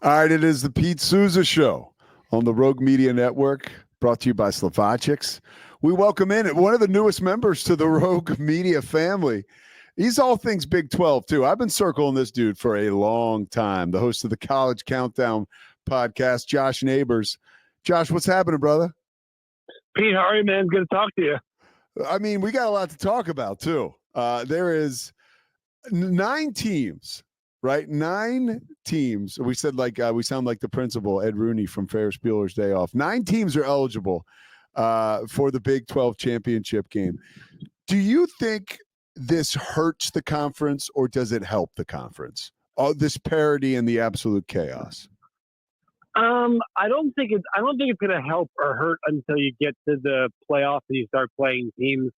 All right, it is the Pete Sousa Show on the Rogue Media Network, brought to you by Slovacics. We welcome in one of the newest members to the Rogue Media family. He's all things Big 12, too. I've been circling this dude for a long time. The host of the College Countdown podcast, Josh Neighbors. Josh, what's happening, brother? Pete, how are you, man? Good to talk to you. I mean, we got a lot to talk about, too. There is 9 teams. Right? 9 teams. We said we sound like the principal, Ed Rooney from Ferris Bueller's Day Off. 9 teams are eligible for the Big 12 championship game. Do you think this hurts the conference or does it help the conference? This parity and the absolute chaos. I don't think it's going to help or hurt until you get to the playoffs and you start playing teams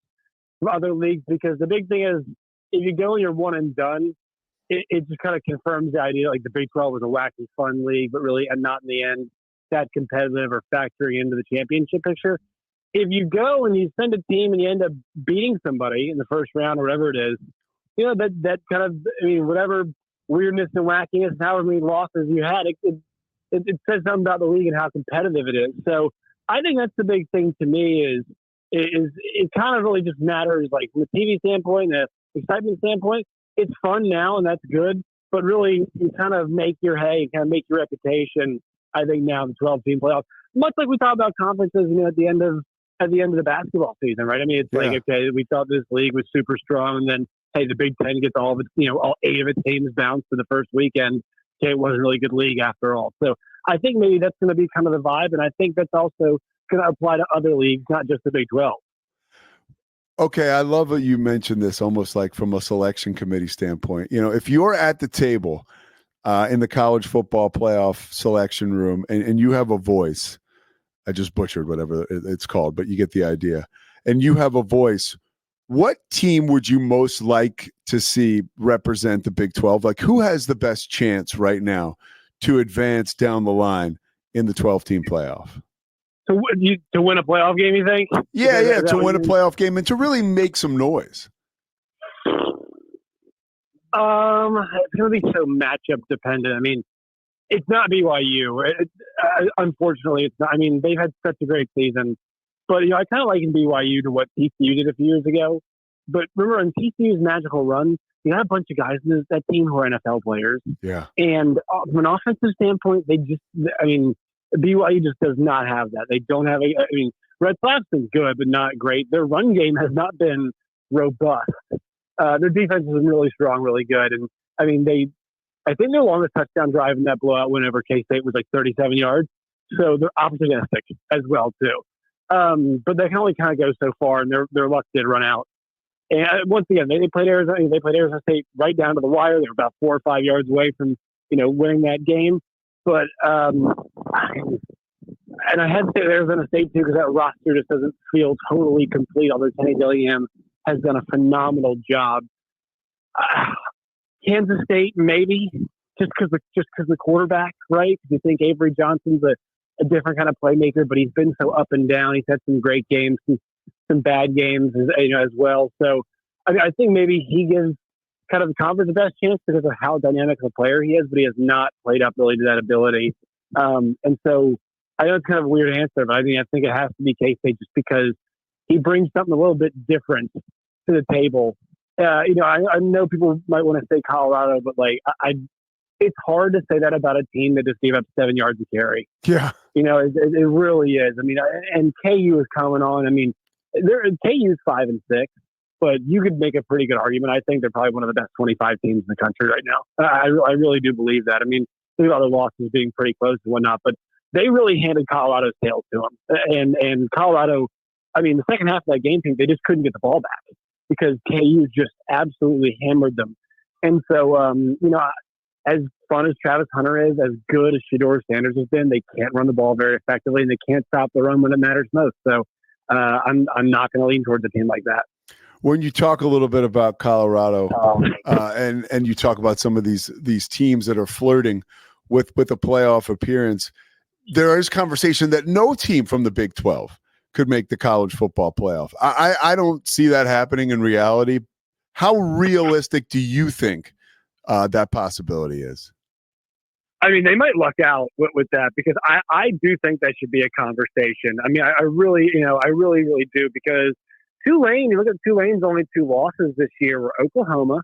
from other leagues. Because the big thing is, if you go and you're one and done, it just kind of confirms the idea like the Big 12 was a wacky, fun league, but really not in the end that competitive or factoring into the championship picture. If you go and you send a team and you end up beating somebody in the first round or whatever it is, you know, that kind of, I mean, whatever weirdness and wackiness and however many losses you had, it says something about the league and how competitive it is. So I think that's the big thing to me is it kind of really just matters like from a TV standpoint, the excitement standpoint. It's fun now, and that's good. But really, you kind of make your hay, kind of make your reputation. I think now the 12-team playoffs, much like we talk about conferences, you know, at the end of the basketball season, right? I mean, it's like okay, we thought this league was super strong, and then hey, the Big Ten gets all of its, you know, all 8 of its teams bounced for the first weekend. Okay, it wasn't a really good league after all. So I think maybe that's going to be kind of the vibe, and I think that's also going to apply to other leagues, not just the Big 12. Okay, I love that you mentioned this almost like from a selection committee standpoint. You know, if you're at the table in the college football playoff selection room and you have a voice, I just butchered whatever it's called, but you get the idea, and you have a voice, what team would you most like to see represent the Big 12? Like, who has the best chance right now to advance down the line in the 12-team playoff? To win a playoff game, you think? Yeah, to win a playoff game and to really make some noise. It's going to be so matchup dependent. I mean, it's not BYU. Unfortunately, it's not. I mean, they've had such a great season, but you know, I kind of liken BYU to what TCU did a few years ago. But remember, in TCU's magical run, you had a bunch of guys in that team who are NFL players. Yeah, and from an offensive standpoint, BYU just does not have that. They don't have I mean, Red Clapson's good, but not great. Their run game has not been robust. Their defense is really strong, really good. And I mean, I think their longest touchdown drive in that blowout win over K-State was like 37 yards. So they're opportunistic as well, too. But they can only kind of go so far, and their luck did run out. And once again, they played Arizona State right down to the wire. They were about 4 or 5 yards away from, you know, winning that game. But and I had to say Arizona State too because that roster just doesn't feel totally complete. Although Kenny Dillingham has done a phenomenal job. Kansas State maybe just because the quarterback, right? Because you think Avery Johnson's a different kind of playmaker, but he's been so up and down. He's had some great games, some bad games, as well. So I think maybe he gives kind of the conference the best chance because of how dynamic of a player he is, but he has not played up really to that ability. And so I know it's kind of a weird answer, but I think it has to be K-State just because he brings something a little bit different to the table. You know, I know people might want to say Colorado, but like it's hard to say that about a team that just gave up 7 yards to carry. Yeah. You know, it really is. I mean, and KU is coming on. I mean, KU's 5-6. But you could make a pretty good argument. I think they're probably one of the best 25 teams in the country right now. I really do believe that. I mean, think about their losses being pretty close and whatnot, but they really handed Colorado's tails to them. And Colorado, I mean, the second half of that game, they just couldn't get the ball back because KU just absolutely hammered them. And so, you know, as fun as Travis Hunter is, as good as Shedeur Sanders has been, they can't run the ball very effectively, and they can't stop the run when it matters most. So I'm not going to lean towards a team like that. When you talk a little bit about Colorado and you talk about some of these teams that are flirting with a playoff appearance, there is conversation that no team from the Big 12 could make the college football playoff. I don't see that happening in reality. How realistic do you think that possibility is? I mean, they might luck out with that because I do think that should be a conversation. I mean, I really, I really, really do because Tulane, you look at Tulane's only two losses this year were Oklahoma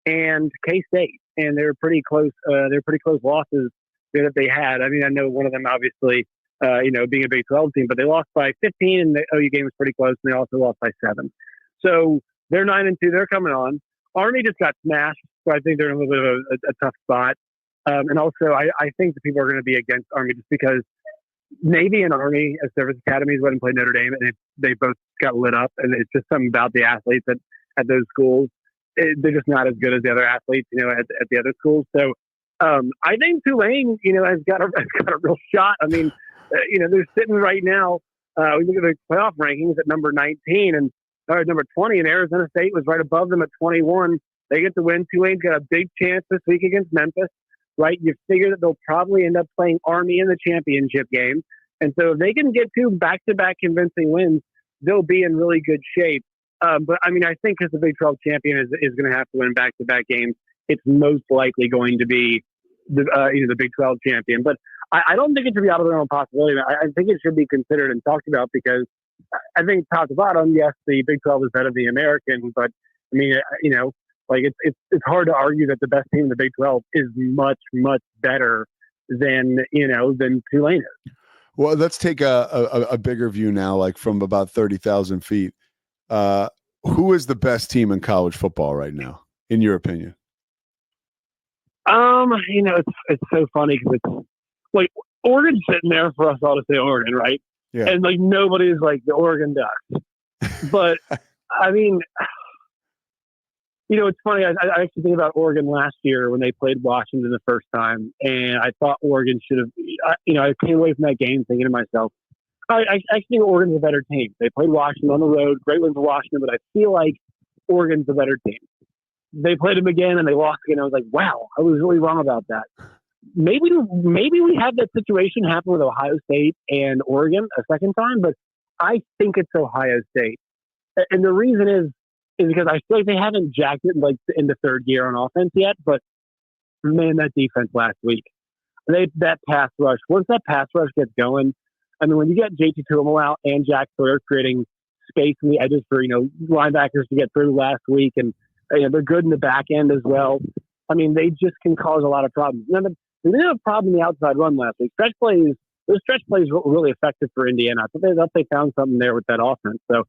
and K-State, and they're pretty close. They're pretty close losses that they had. I mean, I know one of them obviously, being a Big 12 team, but they lost by 15, and the OU game was pretty close, and they also lost by 7. So they're 9-2. They're coming on. Army just got smashed, so I think they're in a little bit of a tough spot. And also, I think the people are going to be against Army just because Navy and Army as service academies went and played Notre Dame, and they both got lit up. And it's just something about the athletes at those schools. They're just not as good as the other athletes, at the other schools. So I think Tulane, has got a real shot. I mean, they're sitting right now. We look at the playoff rankings at number 19 and number 20, and Arizona State was right above them at 21. They get to win. Tulane's got a big chance this week against Memphis. Right, you figure that they'll probably end up playing Army in the championship game, and so if they can get 2 back-to-back convincing wins, they'll be in really good shape. But I mean, I think because the Big 12 champion is going to have to win back-to-back games, it's most likely going to be the Big 12 champion. But I don't think it should be out of the realm of possibility. I think it should be considered and talked about because I think top to bottom, yes, the Big 12 is better than the American, but I mean, like it's hard to argue that the best team in the Big 12 is much, much better than Tulane is. Well, let's take a bigger view now, like from about 30,000 feet. Who is the best team in college football right now, in your opinion? It's so funny because it's like Oregon's sitting there for us all to say Oregon, right? Yeah. And like nobody's like the Oregon Ducks, but I mean. It's funny. I actually think about Oregon last year when they played Washington the first time, and I thought Oregon should have. I came away from that game thinking to myself, I actually think Oregon's a better team. They played Washington on the road, great win for Washington, but I feel like Oregon's a better team. They played them again and they lost again. I was like, wow, I was really wrong about that. Maybe we have that situation happen with Ohio State and Oregon a second time, but I think it's Ohio State, and the reason is because I feel like they haven't jacked it like in the third gear on offense yet, but man, that defense last week, that pass rush, once that pass rush gets going, I mean, when you get JT Tuamo out and Jack Sawyer creating space in the edges for, linebackers to get through last week, and they're good in the back end as well. I mean, they just can cause a lot of problems. Now, they didn't have a problem in the outside run last week. Those stretch plays were really effective for Indiana. I thought they found something there with that offense. So,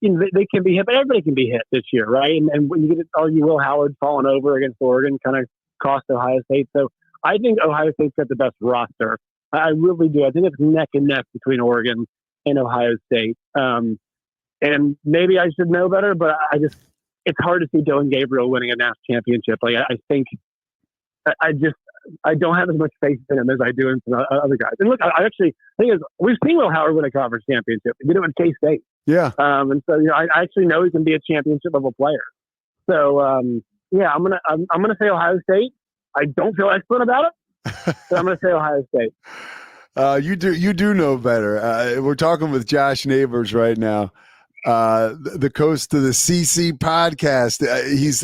they can be hit, but everybody can be hit this year, right? And when you get to argue Will Howard falling over against Oregon kind of cost Ohio State. So I think Ohio State's got the best roster. I really do. I think it's neck and neck between Oregon and Ohio State. And maybe I should know better, but it's hard to see Dylan Gabriel winning a national championship. Like I think I don't have as much faith in him as I do in some other guys. And look, I actually think we've seen Will Howard win a conference championship. He did it with K-State. Yeah. And so, I actually know he can be a championship level player. So, I'm gonna say Ohio State. I don't feel excellent about it, but I'm gonna say Ohio State. You do know better. We're talking with Josh Neighbors right now, the host of the CC podcast.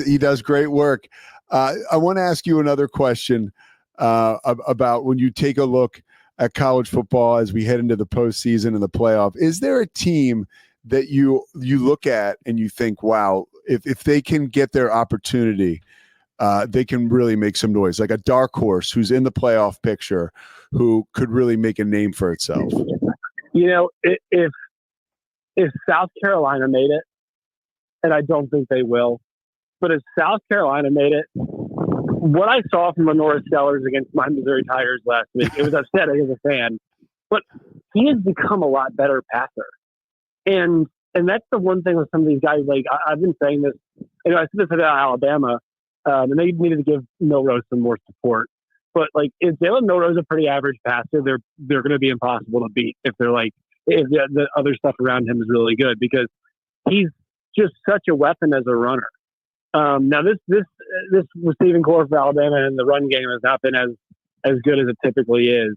He does great work. I want to ask you another question about when you take a look at college football as we head into the postseason and the playoff. Is there a team that you look at and you think, wow, if they can get their opportunity, they can really make some noise, like a dark horse who's in the playoff picture, who could really make a name for itself? If South Carolina made it, and I don't think they will, but if South Carolina made it, what I saw from Lenora Sellers against my Missouri Tigers last week, it was upsetting as a fan, but he has become a lot better passer. And that's the one thing with some of these guys. Like I've been saying this, I said this about Alabama, and they needed to give Milrose some more support. But like, if Jalen Milrose is a pretty average passer, they're going to be impossible to beat if the other stuff around him is really good, because he's just such a weapon as a runner. Now this receiving core for Alabama and the run game has not been as good as it typically is.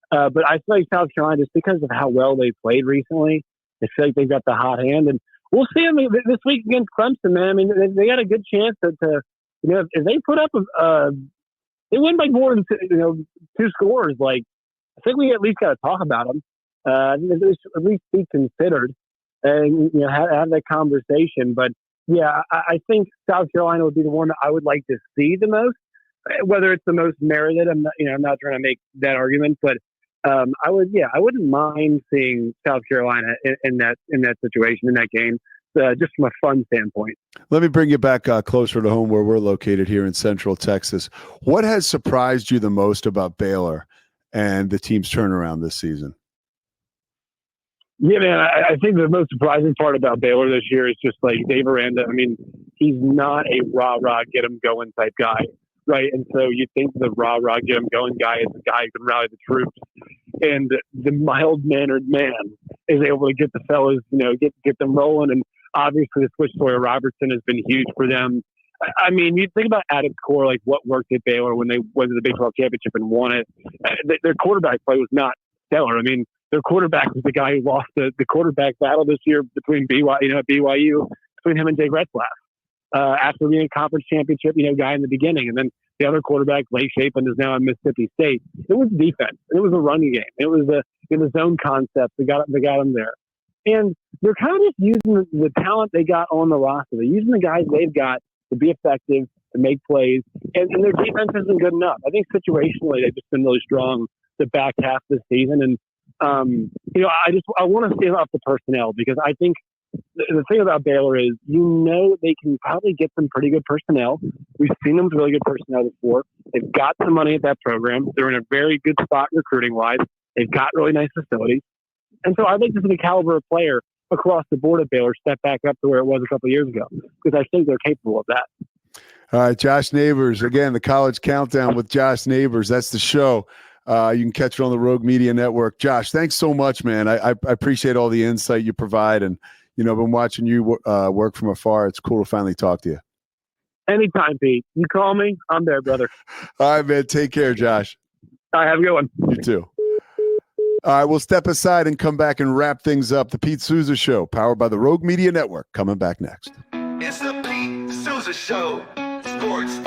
But I feel like South Carolina, just because of how well they played recently, I feel like they've got the hot hand, and we'll see. I mean, this week against Clemson, man. I mean, they got a good chance to if they put up they win by more than two scores. Like, I think we at least got to talk about them. At least be considered and have that conversation. But yeah, I think South Carolina would be the one that I would like to see the most. Whether it's the most merited, I'm not trying to make that argument, but I wouldn't mind seeing South Carolina in that situation, in that game, just from a fun standpoint. Let me bring you back closer to home where we're located here in Central Texas. What has surprised you the most about Baylor and the team's turnaround this season? Yeah, man, I think the most surprising part about Baylor this year is just like Dave Aranda. I mean, he's not a rah-rah, get-him-going type guy, right? And so you think the rah-rah, get-him-going guy is the guy who can rally the troops. And the mild-mannered man is able to get the fellas, get them rolling. And obviously the switch to Sawyer Robertson has been huge for them. I mean, you think about at its core, like what worked at Baylor when they went to the Big 12 championship and won it. Their quarterback play was not stellar. I mean, their quarterback was the guy who lost the quarterback battle this year between BYU, between him and Jay Retzlaff, after being a conference championship, guy in the beginning. And then the other quarterback, Lake Shapen, is now at Mississippi State. It was defense. It was a running game. It was the zone concept that got them there. And they're kind of just using the talent they got on the roster. They're using the guys they've got to be effective, to make plays, and their defense isn't good enough. I think situationally they've just been really strong the back half of the season. And I want to stand up the personnel because I think the thing about Baylor is, they can probably get some pretty good personnel. We've seen them with really good personnel before. They've got some money at that program. They're in a very good spot recruiting-wise. They've got really nice facilities. And so I'd like to see the caliber of player across the board at Baylor step back up to where it was a couple of years ago because I think they're capable of that. All right, Josh Neighbors, again, the College Countdown with Josh Neighbors. That's the show. You can catch it on the Rogue Media Network. Josh, thanks so much, man. I appreciate all the insight you provide. And, I've been watching you work from afar. It's cool to finally talk to you. Anytime, Pete. You call me, I'm there, brother. All right, man. Take care, Josh. All right, have a good one. You too. All right, we'll step aside and come back and wrap things up. The Pete Sousa Show, powered by the Rogue Media Network, coming back next. It's the Pete Sousa Show. Sports.